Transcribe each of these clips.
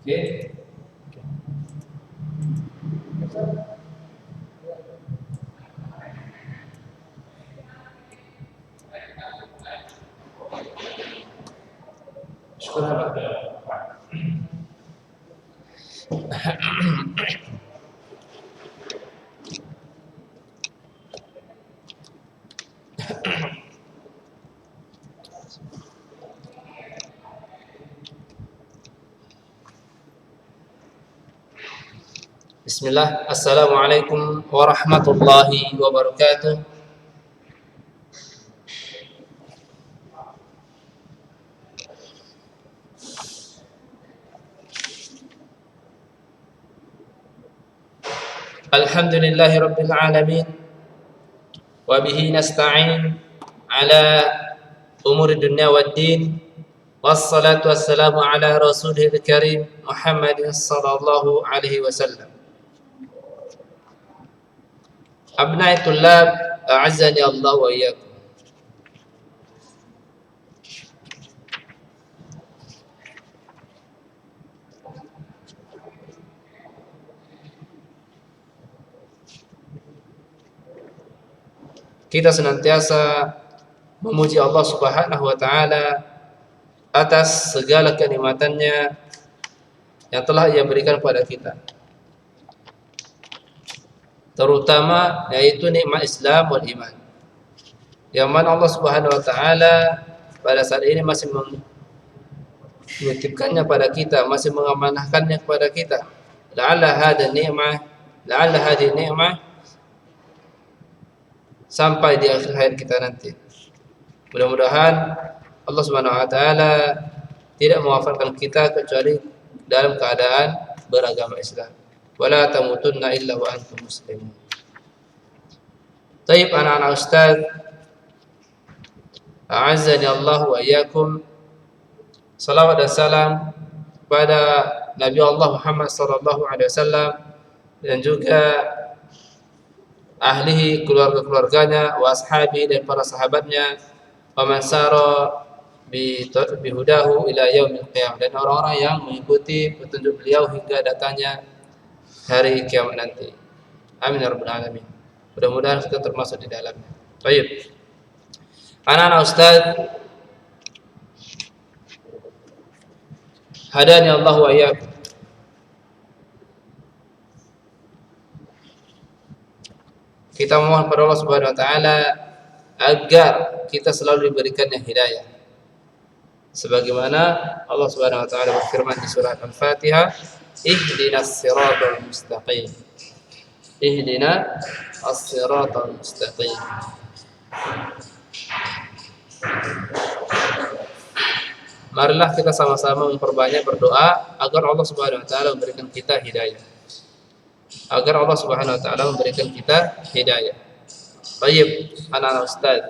Oke. Syukur Pak. Bismillah. Assalamualaikum warahmatullahi wabarakatuh. Alhamdulillahi rabbil alamin. Wa bihi nasta'in ala umuri dunya waddin. Wassalatu wassalamu ala rasulihil karim Muhammadin sallallahu alaihi wasallam. Abnai tullab, a'azzani Allah wa iyyakum. Kita senantiasa memuji Allah Subhanahu wa taala atas segala kenikmatannya yang telah Ia berikan kepada kita. Terutama yaitu nikmat Islam wal iman. Yang mana Allah Subhanahu wa taala pada saat ini masih menitipkannya pada kita, masih mengamanahkannya kepada kita. La'alla hadhihi ni'mah sampai di akhir hayat kita nanti. Mudah-mudahan Allah Subhanahu wa taala tidak mewafatkan kita kecuali dalam keadaan beragama Islam. Wala tamutunna illa wa antum muslimun. Baik anak-anak ustaz, a'azzani Allah wa iyyakum. Salawat dan salam kepada Nabi Allah Muhammad sallallahu alaihi wasallam dan juga ahlihi, keluarga-keluarganya, wa ashabi dan para sahabatnya, wa man sara bihudahu ila yaumil qiyamah, dan orang-orang yang mengikuti petunjuk beliau hingga datangnya hari kiamat nanti. Amin ya rabbal alamin. Mudah-mudahan kita termasuk di dalamnya. Baik. Anak-anak ustaz, hadani Allah wa iyyakum. Kita mohon kepada Allah Subhanahu wa taala agar kita selalu diberikannya hidayah. Sebagaimana Allah Subhanahu wa taala berfirman di surat Al-Fatihah, ihdinas siratal mustaqim. Ihdinas siratal mustaqim. Marilah kita sama-sama memperbanyak berdoa agar Allah Subhanahu wa taala memberikan kita hidayah. Agar Allah Subhanahu wa taala memberikan kita hidayah. Baik, anak-anak ustaz.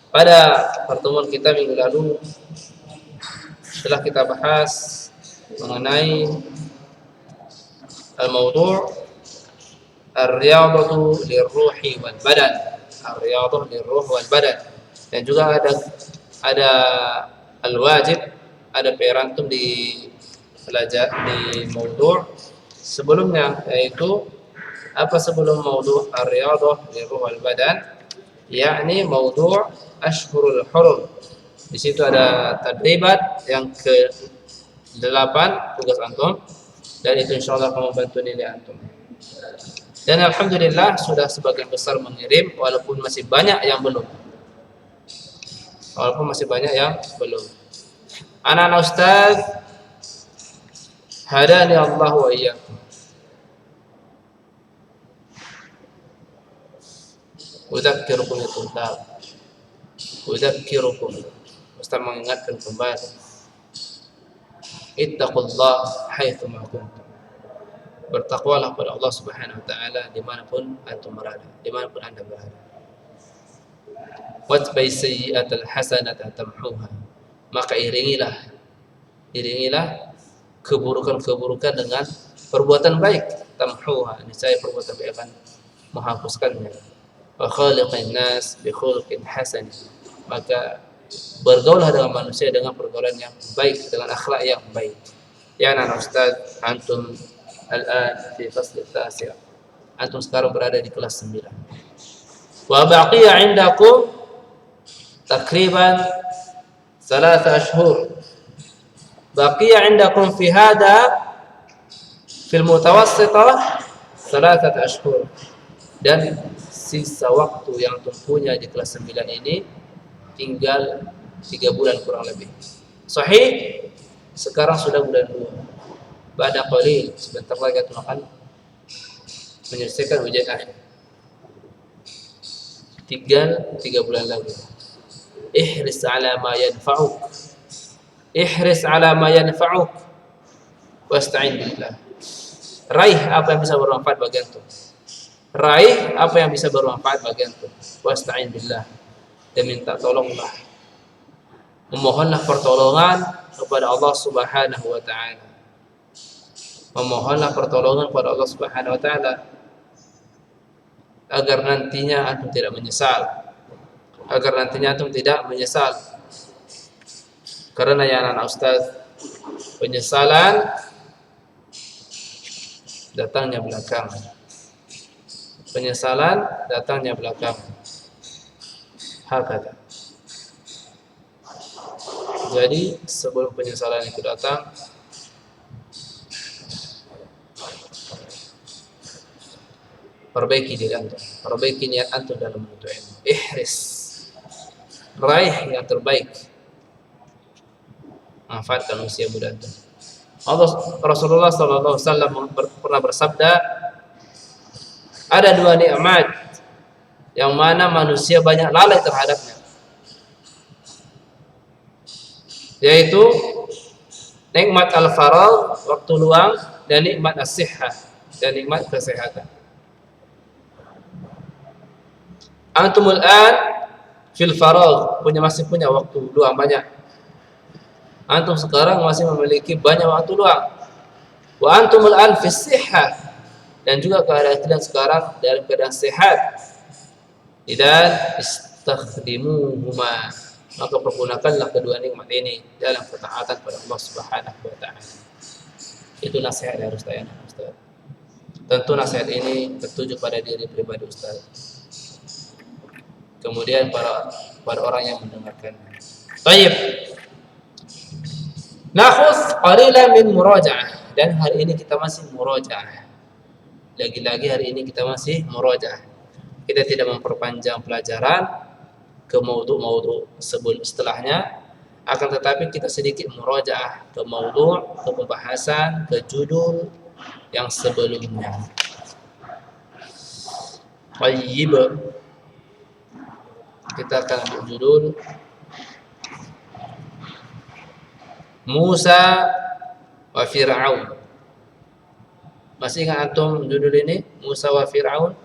Pada pertemuan kita minggu lalu setelah kita bahas mengenai al-mawdu' ar-riyadhatu lirruhi wal badan. Ar-riyadhatu lirruhi wal badan. Dan juga ada al-wajib, ada perantum di pelajar di mawdu' sebelumnya, yaitu apa sebelum mawdu' ar-riyadhah lirruhi wal badan, yakni mawdu' ashhurul hurum. Di situ ada tadribat yang ke-8 tugas antum, dan itu insyaallah akan membantu nilai antum. Dan alhamdulillah sudah sebagian besar mengirim, walaupun masih banyak yang belum. Anak-anak ustaz, hadani Allah wa iyyakum. Udzakkirukum ya tullab. Udzakkirukum, Ustaz mengingatkan kembali. Ittaqullah haitsu ma kuntum. Bertakwalah kepada Allah Subhanahu wa taala dimanapun antum berada, dimanapun anda berada. Watbai sayyi'atal hasanata tamhuha. Maka iringilah keburukan-keburukan dengan perbuatan baik. Tamhuha, niscaya perbuatan baik akan menghapuskannya. Wa khaliqin nas bi khuluqin hasan. Maka bergaulah dengan manusia dengan pergaulan yang baik, dengan akhlak yang baik. Ya anak Ustaz, antum al-an fi fasl at-tasi'. Antum sekarang berada di kelas 9. Wa baqiya 'indakum takriban 3 ashhur. Baqiya 'indakum fi hada fil mutawassithah 3 ashhur. Dan sisa waktu yang antum punya di kelas 9 ini tinggal 3 bulan kurang lebih. Sahih? Sekarang sudah bulan 2. Ba'da qalil, sebentar lagi antum akan menyelesaikan ujian akhir. Tinggal 3 bulan lagi. Ihris ala ma yanfa'uk. Ihris ala ma yanfa'uk. Wasta'in billah. Raih apa yang bisa bermanfaat bagi antum. Raih apa yang bisa bermanfaat bagi antum. Wasta'in billah. Dan minta tolonglah. Memohonlah pertolongan kepada Allah Subhanahu wa taala. Memohonlah pertolongan kepada Allah Subhanahu wa taala agar nantinya antum tidak menyesal. Agar nantinya antum tidak menyesal. Karena ya anak Ustaz, penyesalan datangnya belakangan. Penyesalan datangnya belakangan. Hakata. Jadi sebelum penyesalan itu datang, perbaiki diri antum, perbaiki niat antum dalam menuntut ilmu. Ihris, raih yang terbaik, manfaatkan usia muda antum. Rasulullah SAW pernah bersabda, ada 2 nikmat yang mana manusia banyak lalai terhadapnya, yaitu nikmat al-faragh, waktu luang, dan nikmat as-sihhah, dan nikmat kesehatan. Antumul an fil faragh, masih punya waktu luang banyak. Antum sekarang masih memiliki banyak waktu luang. Wa antumul an fis sihhah, dan juga keadaan sekarang dalam keadaan sehat. Idan istakhdimuhuma, maka pergunakanlah kedua nikmat ini dalam ketaatan pada Allah Subhanahu wa taala. Itu nasihat dari Ustaz. Tentu nasihat ini tertuju pada diri pribadi Ustaz. Kemudian para orang yang mendengarkan. Baik. Nakhus qalilan min murajaah, dan hari ini kita masih murajaah. Lagi-lagi hari ini kita masih murajaah. Kita tidak memperpanjang pelajaran ke maudhu setelahnya, akan tetapi kita sedikit murajaah ke maudhu, ke pembahasan, ke judul yang sebelumnya. Tayyib. Kita akan ambil judul Musa wa Fir'aun. Masih ingat antum judul ini? Musa wa Fir'aun?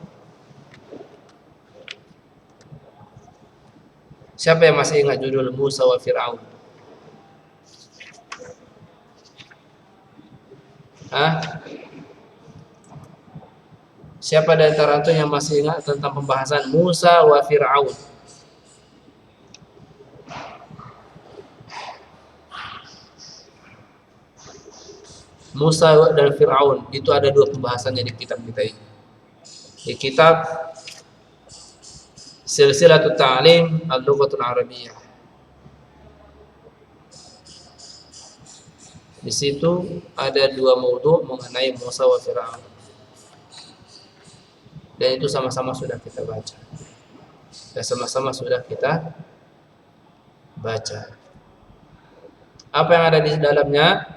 Siapa yang masih ingat judul Musa wa Fir'aun? Hah? Siapa dari antara antum yang masih ingat tentang pembahasan Musa wa Fir'aun? Musa dan Fir'aun itu ada 2 pembahasannya di kitab kita ini. Di kitab Silsilatut Ta'lim Al-Lughatul Arabiyyah. Di situ ada 2 maudhu mengenai Musa wa Fir'aun. Dan itu sama-sama sudah kita baca. Dan sama-sama sudah kita baca. Apa yang ada di dalamnya?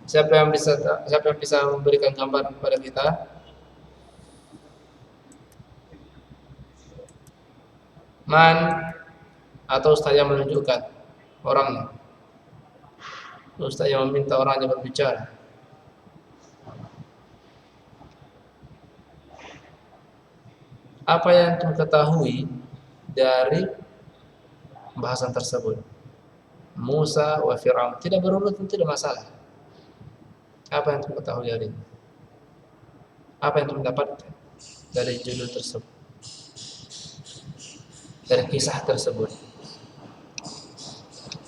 Siapa yang bisa memberikan gambaran kepada kita? Man atau Ustaz yang menunjukkan orangnya? Ustaz yang meminta orangnya berbicara. Apa yang antum ketahui dari pembahasan tersebut? Musa wa Fir'aun. Tidak berurutan, tidak masalah. Apa yang antum ketahui dari ini? Apa yang antum dapatkan dari judul tersebut? Dari kisah tersebut?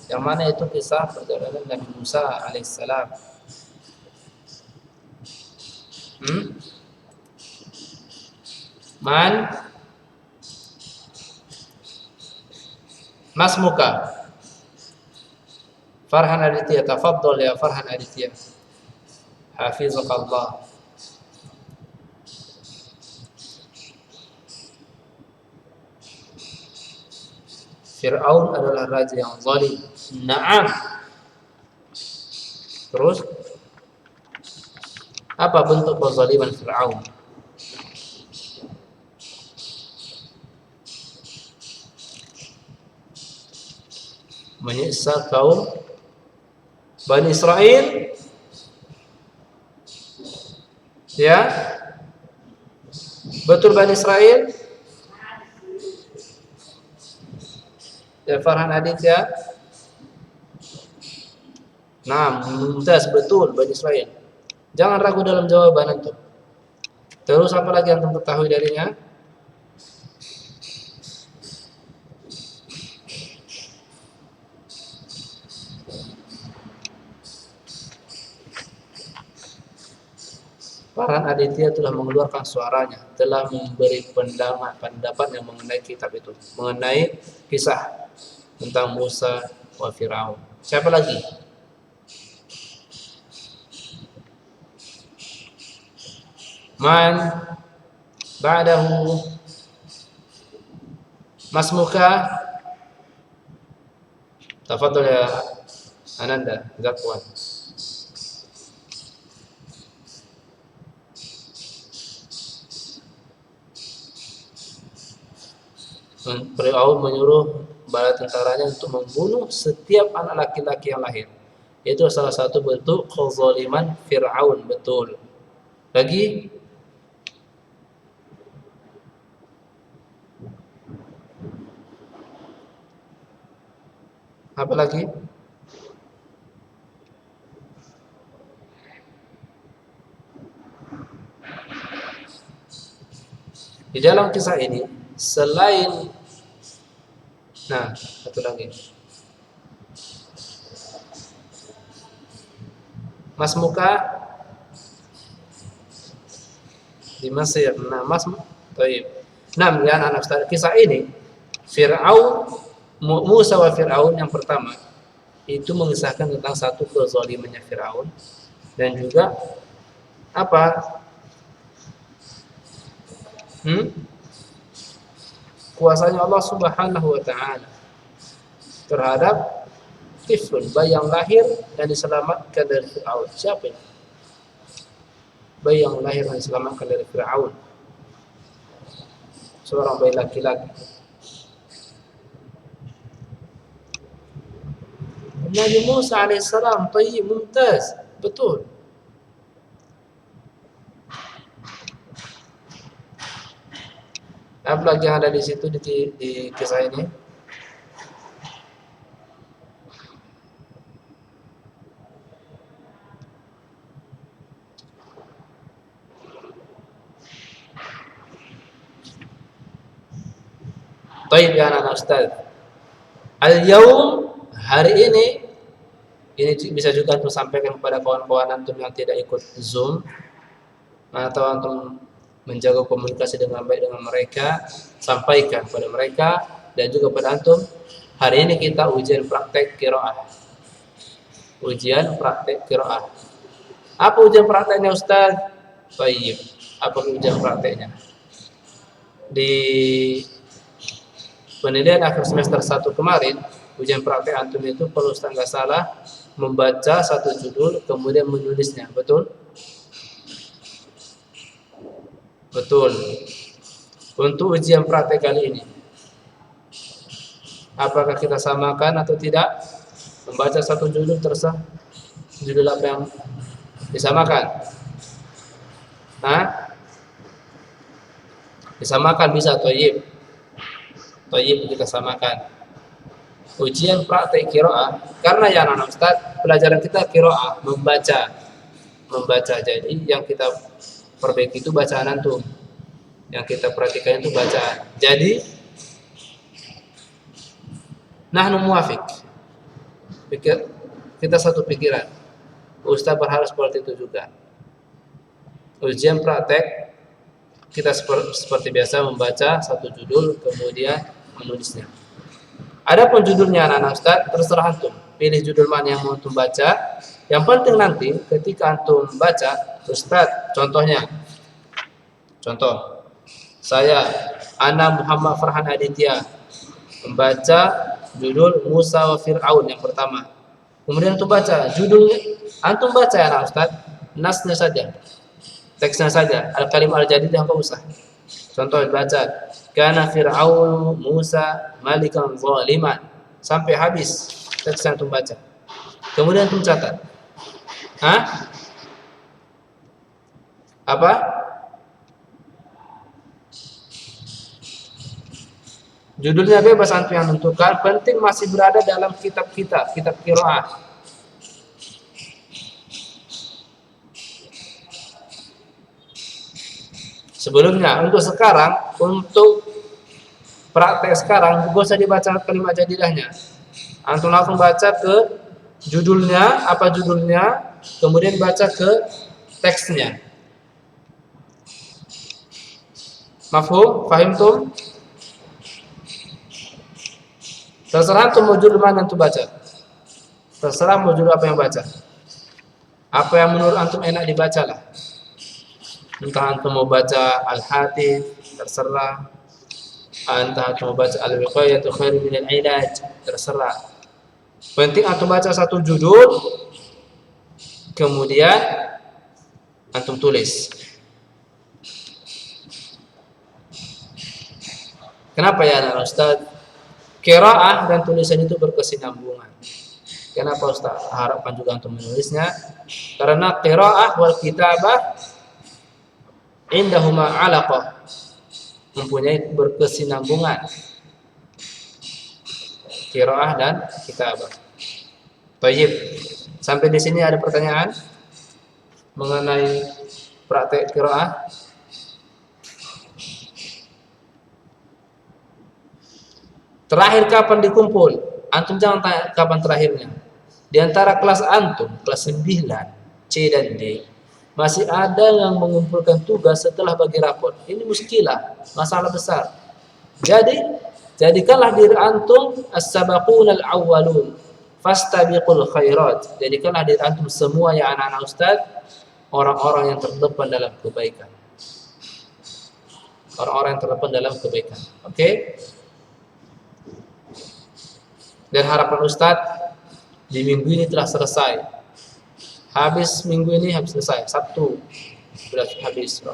Yang mana itu kisah perjalanan Nabi Musa alaihissalam Hmm? Man masmuka? Farhan Aditya, tafaddal ya Farhan Aditya. Hafizakallah. Fir'aun adalah raja yang zalim. Naam. Terus apa bentuk kezaliman Fir'aun? Menyiksa kaum Bani Israel, ya, betul Bani Israel, ya Farhan Aditya. Nah, mumtaz, betul Bani Israel. Jangan ragu dalam jawaban antum. Terus apa lagi yang antum ketahui darinya? Farhan Aditya telah mengeluarkan suaranya, telah memberi pendapat yang mengenai kitab itu, mengenai kisah tentang Musa wa Fir'aun. Siapa lagi? Man ba'dahu masmuka? Tafadhol ya Ananda Zakwan. Fir'aun menyuruh bala tentaranya untuk membunuh setiap anak laki-laki yang lahir. Itu salah satu bentuk kezaliman Fir'aun, betul. Lagi? Apa lagi? Di dalam kisah ini, selain, nah, satu lagi, Mas Muka di Mesir. Nah, Mas, baik. Nah, ya anak-anak Ustaz, kisah ini Fir'aun, Musa wa Fir'aun yang pertama itu mengisahkan tentang satu kezalimannya Fir'aun dan juga apa? Kuasanya Allah Subhanahu wa taala terhadap tiflun, bayi yang lahir dan diselamatkan dari Fir'aun. Siapa ini? Bayi yang lahir dan diselamatkan dari Fir'aun. Seorang bayi laki-laki. Nabi Musa alaihissalam, tayyib, mumtaz, betul. Apa lagi yang ada di situ di kisah ini? Tayyib ya anak Ustaz. Al-yaum, hari ini bisa juga antum sampaikan kepada kawan-kawan antum yang tidak ikut Zoom atau antum menjaga komunikasi dengan baik dengan mereka, sampaikan kepada mereka dan juga pada antum. Hari ini kita ujian praktek qiraah. Ujian praktek qiraah. Apa ujian prakteknya Ustaz? Baik. Apa ujian prakteknya? Di penilaian akhir semester 1 kemarin, ujian praktek antum itu kalau Ustaz nggak salah membaca satu judul kemudian menulisnya, betul? Betul. Untuk ujian praktek kali ini, apakah kita samakan atau tidak? Membaca satu judul terserah. Judul apa yang disamakan? Hah? Disamakan bisa, thayyib. Thayyib kita samakan. Ujian praktek qiraah, karena ya anak Ustaz, pelajaran kita qiraah, membaca. Jadi yang kita perbaiki itu bacaan antum. Yang kita perhatikan itu bacaan. Jadi nahnu muwafiq. Kita satu pikiran. Ustaz berharap seperti itu juga. Ujian praktek kita seperti biasa membaca satu judul kemudian menulisnya. Adapun judulnya anak-anak Ustaz, terserah antum. Pilih judul mana yang mau antum baca. Yang penting nanti ketika antum baca, Ustaz, contoh, saya Ana Muhammad Farhan Aditya membaca judul Musa wa Fir'aun yang pertama. Kemudian antum baca judulnya, antum baca ya anak Ustaz, nasnya saja, teksnya saja, al-kalim al-jadidah enggak usah. Contoh baca, kana Fir'aun Musa malikan zaliman sampai habis teks yang antum baca. Kemudian antum catat. Apa? Judulnya bebas antum yang menentukan, penting masih berada dalam kitab qiraah. Sebelumnya, untuk sekarang, untuk praktek sekarang, gak usah dibaca kalimat jadidahnya. Antum langsung baca ke judulnya, apa judulnya, kemudian baca ke teksnya. Mafhum? Fahimtum? Terserah antum mau judul mana antum baca. Terserah mau judul apa yang baca. Apa yang menurut antum enak dibacalah. Entah antum mau baca Al-Hatif, terserah. Entah antum mau baca Al-Wiqayatu Khairun Minal Ilaj, terserah. Penting antum baca satu judul, kemudian antum tulis. Kenapa ya anak Ustaz? Qiraah dan tulisan itu berkesinambungan. Kenapa Ustaz? Harapan juga antum menulisnya. Karena qiraah wal kitabah indahuma alaqah, mempunyai berkesinambungan qiraah dan kitabah. Baik. Sampai di sini ada pertanyaan mengenai praktek qiraah? Terakhir kapan dikumpul? Antum jangan tanya kapan terakhirnya. Di antara kelas antum, kelas 9, C dan D, masih ada yang mengumpulkan tugas setelah bagi rapor. Ini muskilah, masalah besar. Jadi, jadikanlah diri antum as-sabaqunal awwalun, fastabiqul khairat. Jadikanlah diri antum semua ya anak-anak Ustaz, orang-orang yang terdepan dalam kebaikan. Orang-orang yang terdepan dalam kebaikan. Oke? Dan harapan Ustaz di minggu ini telah selesai. Habis minggu ini habis selesai. Sabtu sudah habis, bro.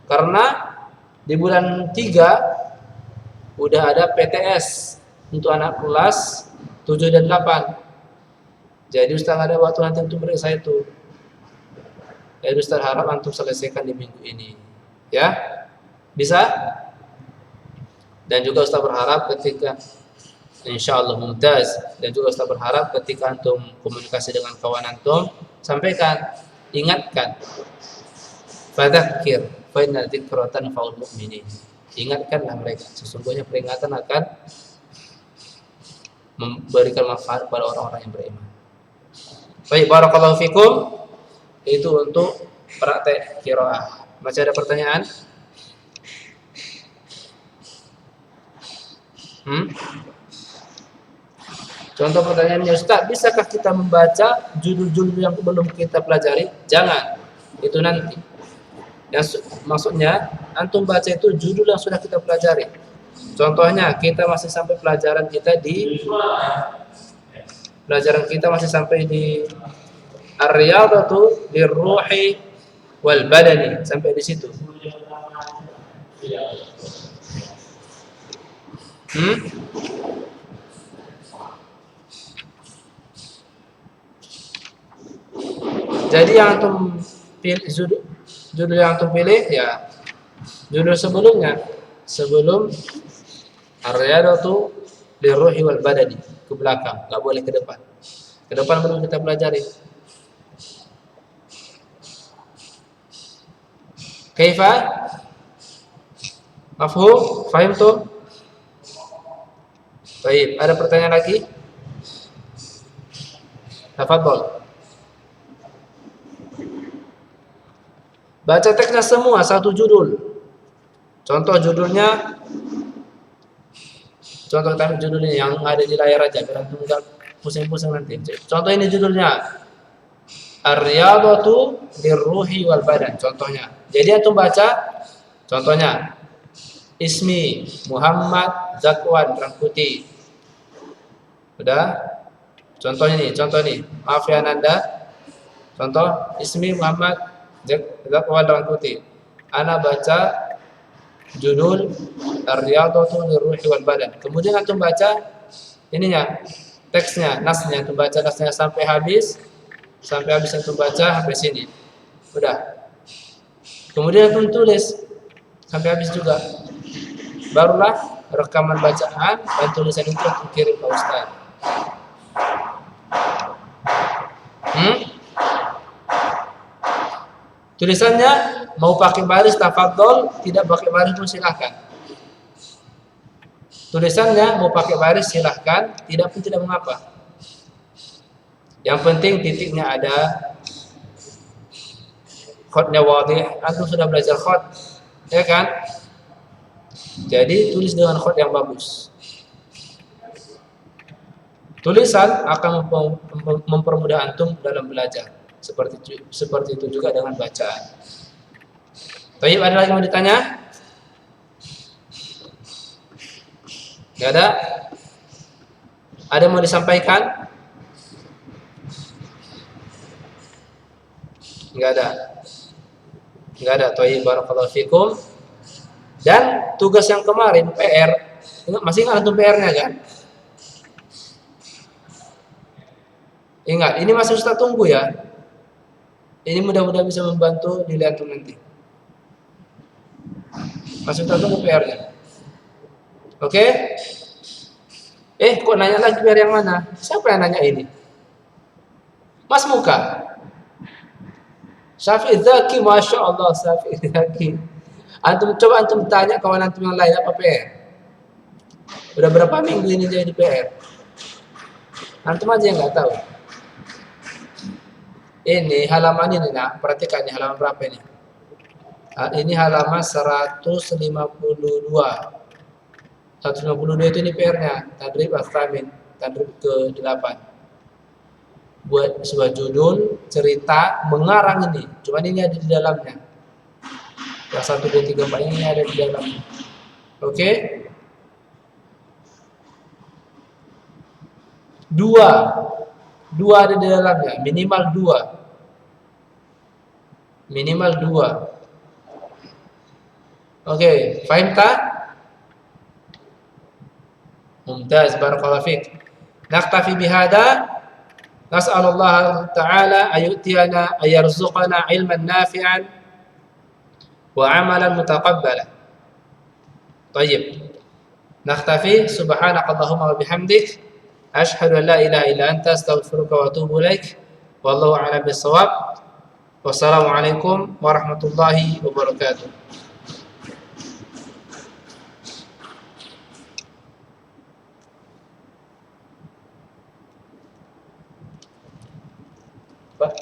Karena di bulan 3 udah ada PTS untuk anak kelas 7 dan 8. Jadi Ustaz ada waktu nanti untuk meriksa itu. Jadi Ustaz harap antum selesaikan di minggu ini. Ya? Bisa? Dan juga Ustaz berharap ketika insyaallah mumtaz, dan juga Ustaz berharap ketika antum komunikasi dengan kawan antum, sampaikan, ingatkan, fadzakir fa inna dzikra tanfa'ul mu'minin. Ingatkanlah mereka, sesungguhnya peringatan akan memberikan manfaat pada orang-orang yang beriman. Baik, barakallahu fikum. Itu untuk praktek qiraah. Masih ada pertanyaan? Contoh pertanyaannya, Ustaz, bisakah kita membaca judul-judul yang belum kita pelajari? Jangan, itu nanti. Yang maksudnya, antum baca itu judul yang sudah kita pelajari. Contohnya, kita masih sampai pelajaran kita di Ar-Riyadhatu Lirruhi wal Badani, sampai di situ. Jadi yang antum pilih, judul yang antum pilih ya judul sebelumnya, sebelum Ar-Riyadhatu Lirruhi wal Badani, ke belakang, enggak boleh ke depan. Ke depan belum kita pelajari. Kaifa? Mafhum? Fahimtum? Baik, ada pertanyaan lagi? Tafadhol. Baca teksnya semua satu judul. Contoh judulnya, contoh judulnya yang ada di layar aja, biar antum enggak pusing-pusing nanti. Contoh ini judulnya Ar-Riyadhatu lirruhi wal badan. Contohnya. Jadi antum baca contohnya Ismi Muhammad Zakwan Rangkuti. Udah? Contoh ini. Maaf ya Nanda. Contoh Ismi Muhammad Zakwan Rangkuti. Ana baca judul Ar-Riyadhatu lirruhi wal badan. Kemudian antum baca ininya, teksnya, nasnya, antum baca nasnya sampai habis antum baca sampai sini. Udah. Kemudian antum tulis sampai habis juga. Barulah rekaman bacaan dan tulisan itu antum kirim ke Ustaz. Tulisannya mau pakai baris tafadhol, tidak pakai baris pun silahkan. Tulisannya mau pakai baris silahkan, tidak pun tidak mengapa. Yang penting titiknya ada, khotnya wadih. Antum sudah belajar khot, ya kan? Jadi tulis dengan khot yang bagus. Tulisan akan mempermudah antum dalam belajar. Seperti itu juga dengan bacaan. Baik, ada lagi mau ditanya? Enggak ada? Ada yang mau disampaikan? Enggak ada. Thayyib, barakallahu fikum. Dan tugas yang kemarin PR, masih ingat antum PR-nya kan? Ingat, ini masih Ustaz tunggu ya. Ini mudah-mudahan bisa membantu dilihat nanti. Masih Ustaz tunggu PR-nya. Oke? Kok nanya lagi PR yang mana? Siapa yang nanya ini? Mas Muka. Syafi'i Zaki, Masya Allah, Syafi'i Zaki. Coba antum tanya kawan antum yang lain apa PR. Udah berapa minggu ini jadi PR? Antum aja yang nggak tahu. Ini halaman ini, nah perhatikan ini halaman berapa ini? Ini halaman 152. 152 itu ini PR-nya, tadrib as-samin, tadrib ke-8. Buat sebuah judul cerita mengarang ini, cuman ini ada di dalamnya. Yang 1, 2, 3, 4 ini ada di dalamnya. Oke? Dua ada di dalamnya, minimal 2. Oke, faham tak? Mumtaz, barakallahu fiik. Naktafi bihada. Nas'alullah ta'ala ayutiyana ayarzuqana ilman nafi'an wa amalan mutaqabbala. Tayyib. Naktafi, subhanakallahumma wa bihamdik, asyhadu an la ilaha illa anta, astaghfiruka wa atubu ilaik. Wallahu a'lam bissawab. Wassalamualaikum warahmatullahi wabarakatuh. Apa?